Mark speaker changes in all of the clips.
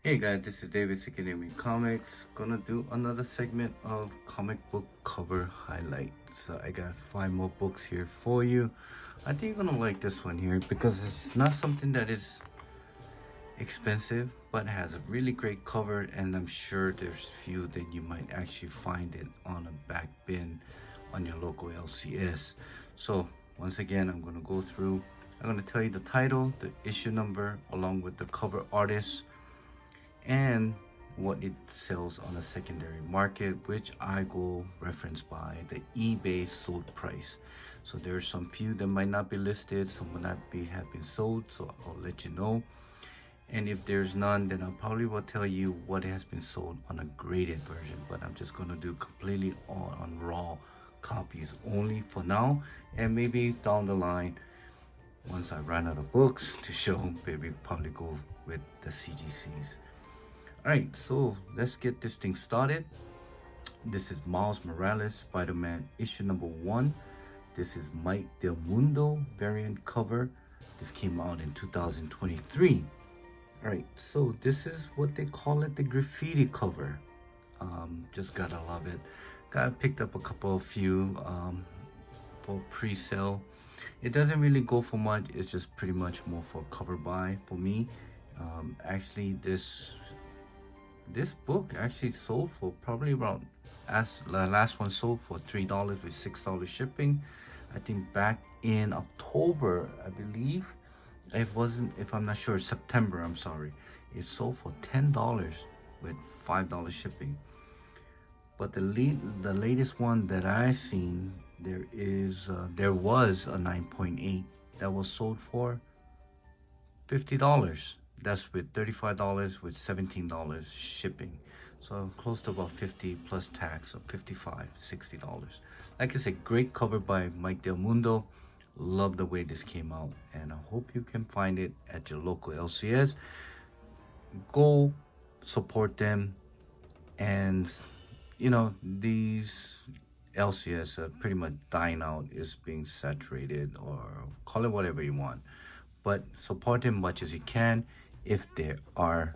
Speaker 1: Hey guys, this is David Academy Comics. Gonna do another segment of comic book cover highlights. So I got 5 more books here for you. I think you're gonna like this one here because it's not something that is expensive, but has a really great cover, and I'm sure there's few that you might actually find it on a back bin on your local LCS. So once again, I'm gonna go through. I'm gonna tell you the title, the issue number, along with the cover artist and what it sells on a secondary market, which I go reference by the eBay sold price. So there's some few that might not be listed, some will not be have been sold, so I'll let you know. And if there's none, then I probably will tell you what has been sold on a graded version, but I'm just gonna do completely all on raw copies only for now, and maybe down the line once I run out of books to show, maybe probably go with the CGCs. Alright, so let's get this thing started. This is Miles Morales, Spider-Man issue number 1. This is Mike Del Mundo variant cover. This came out in 2023. Alright, so this is what they call it, the graffiti cover. Just gotta love it. Got picked up a couple of few for pre-sale. It doesn't really go for much, it's just pretty much more for cover buy for me. Actually, this book actually sold for probably around, as the last one sold for $3 with $6 shipping. I think back in October, I believe. It wasn't, if I'm not sure, September, I'm sorry. It sold for $10 with $5 shipping. But the latest one that I seen, there was a 9.8 that was sold for $50. That's with $35 with $17 shipping. So close to about 50 plus tax of $55, $60. Like I said, great cover by Mike Del Mundo. Love the way this came out, and I hope you can find it at your local LCS. Go support them, and these LCS are pretty much dying out, is being saturated, or call it whatever you want, but support them much as you can if there are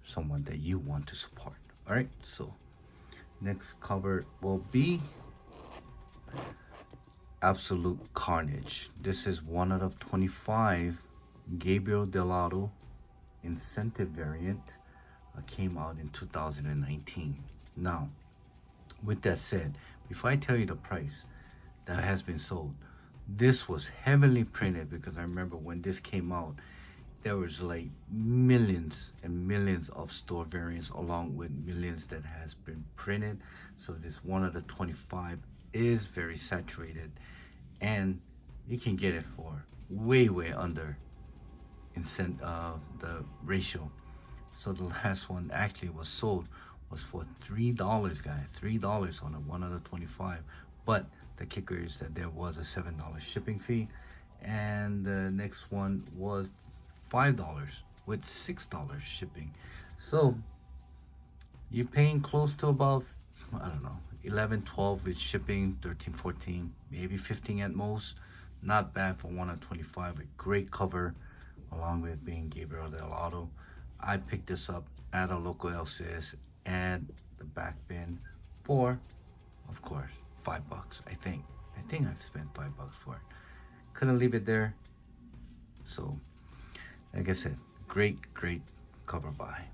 Speaker 1: someone that you want to support. All right, so next cover will be Absolute Carnage. This is 1 out of 25 Gabriel Delado incentive variant. Came out in 2019. Now, with that said, before I tell you the price that has been sold, this was heavily printed, because I remember when this came out, there was like millions and millions of store variants along with millions that has been printed. So this 1 out of 25 is very saturated, and you can get it for way under the ratio. So the last one actually was sold was for $3, guys. $3 on a 1 out of 25. But the kicker is that there was a $7 shipping fee, and the next one was $5 with $6 shipping. So you're paying close to about, I don't know, 11, 12 with shipping, 13, 14, maybe 15 at most. Not bad for 1 out of 25. A great cover, along with being Gabriel Delado. I picked this up at a local LCS and the back bin for, of course, $5. I think I've spent $5 for it. Couldn't leave it there. So, like I said, great cover buy.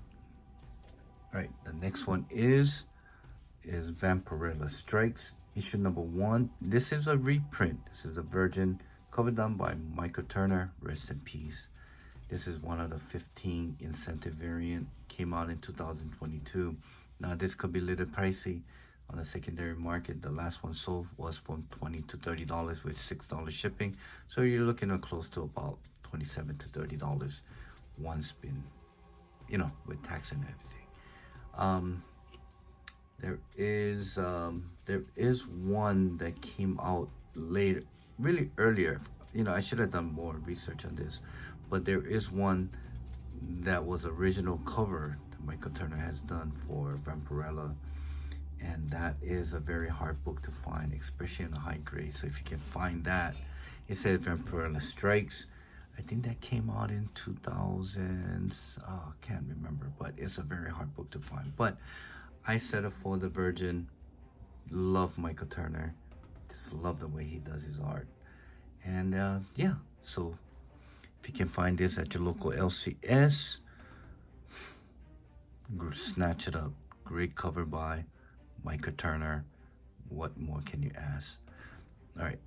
Speaker 1: All right, the next one is Vampirella Strikes, issue number 1. This is a reprint. This is a virgin, cover done by Michael Turner. Rest in peace. This is 1 out of 15 incentive variant. Came out in 2022. Now this could be a little pricey on the secondary market. The last one sold was from $20 to $30 with $6 shipping. So you're looking at close to about $27 to $30 one spin, with tax and everything. There is one that came out later, really earlier. I should have done more research on this, but there is one that was original cover that Michael Turner has done for Vampirella, and that is a very hard book to find, especially in a high grade. So if you can find that, it says Vampirella Strikes. I think that came out in 2000s. Oh, can't remember, but it's a very hard book to find. But I settled for the Virgin. Love Michael Turner. Just love the way he does his art. And yeah, so if you can find this at your local LCS, snatch it up. Great cover by Michael Turner. What more can you ask? All right,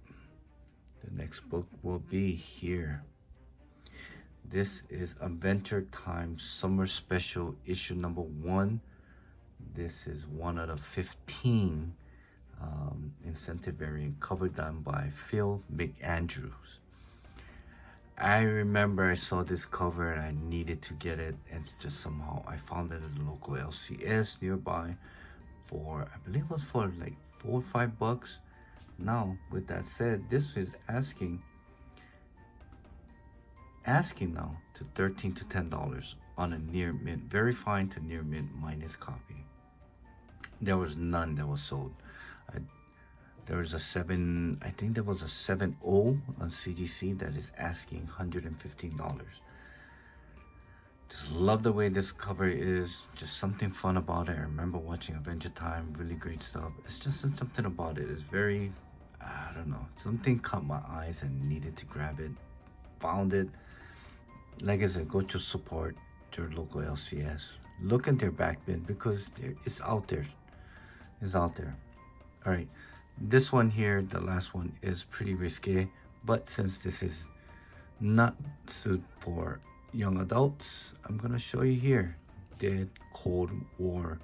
Speaker 1: the next book will be here. This is Adventure Time Summer Special issue number 1. This is one out of 15 incentive variant, cover done by Phil McAndrews. I remember I saw this cover and I needed to get it, and just somehow I found it at the local LCS nearby for, I believe it was for like $4 or $5. Now, with that said, this is asking now to $13 to $10 on a near mint, very fine to near mint minus copy. There was none that was sold. There was a 7, I think there was a 7.0 on CGC that is asking $115. Just love the way this cover is. Just something fun about it. I remember watching Adventure Time, really great stuff. It's just something about it. It's very, I don't know, something caught my eyes and needed to grab it. Found it. Like I said, go to support your local LCS. Look at their back bin because it's out there. It's out there. All right. This one here, the last one, is pretty risque, but since this is not suited for young adults, I'm gonna show you here. Dead Cold War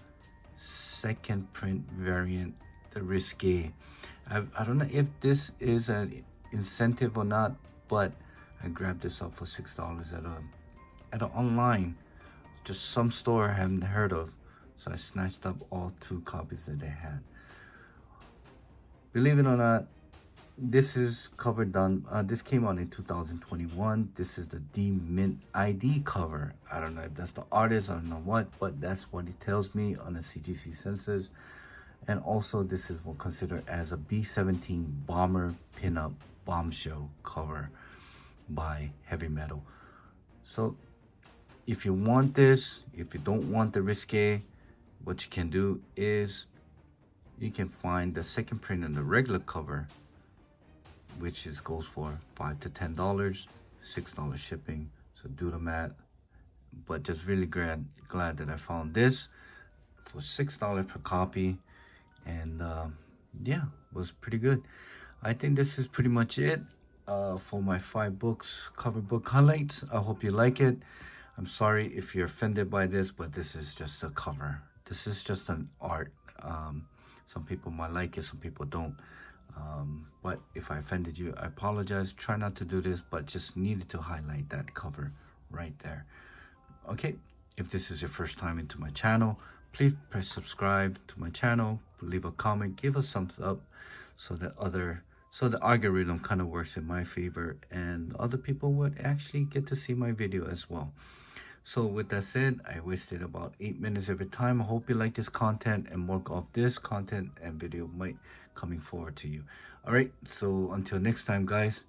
Speaker 1: second print variant, the risque. I don't know if this is an incentive or not, but I grabbed this up for $6 at an online, just some store I haven't heard of. So I snatched up all 2 copies that they had. Believe it or not, this is cover done. This came out in 2021. This is the D-Mint ID cover. I don't know if that's the artist, I don't know what, but that's what it tells me on the CGC census. And also, this is what considered as a B-17 bomber pinup bombshell cover by Heavy Metal. So if you want this, if you don't want the risque, what you can do is you can find the second print on the regular cover, which goes for $5 to $10, $6 shipping. So do the math. But just really glad that I found this for $6 per copy, and yeah, was pretty good. I think this is pretty much it for my 5 books cover book highlights. I hope you like it. I'm sorry if you're offended by this, but this is just a cover. This is just an art. Some people might like it, some people don't. But if I offended you, I apologize. Try not to do this, but just needed to highlight that cover right there. Okay, if this is your first time into my channel, please press subscribe to my channel, leave a comment, give a thumbs up so that the algorithm kind of works in my favor and other people would actually get to see my video as well. So with that said, I wasted about 8 minutes of your time. I hope you like this content and more of this content and video might coming forward to you. All right, so until next time, guys,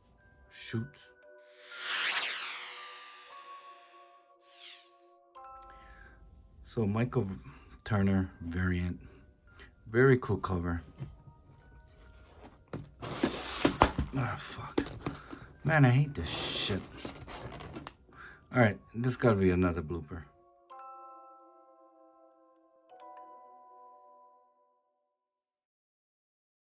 Speaker 1: shoot. So Michael Turner variant, very cool cover. Ah, fuck. Man, I hate this shit. All right, this gotta be another blooper.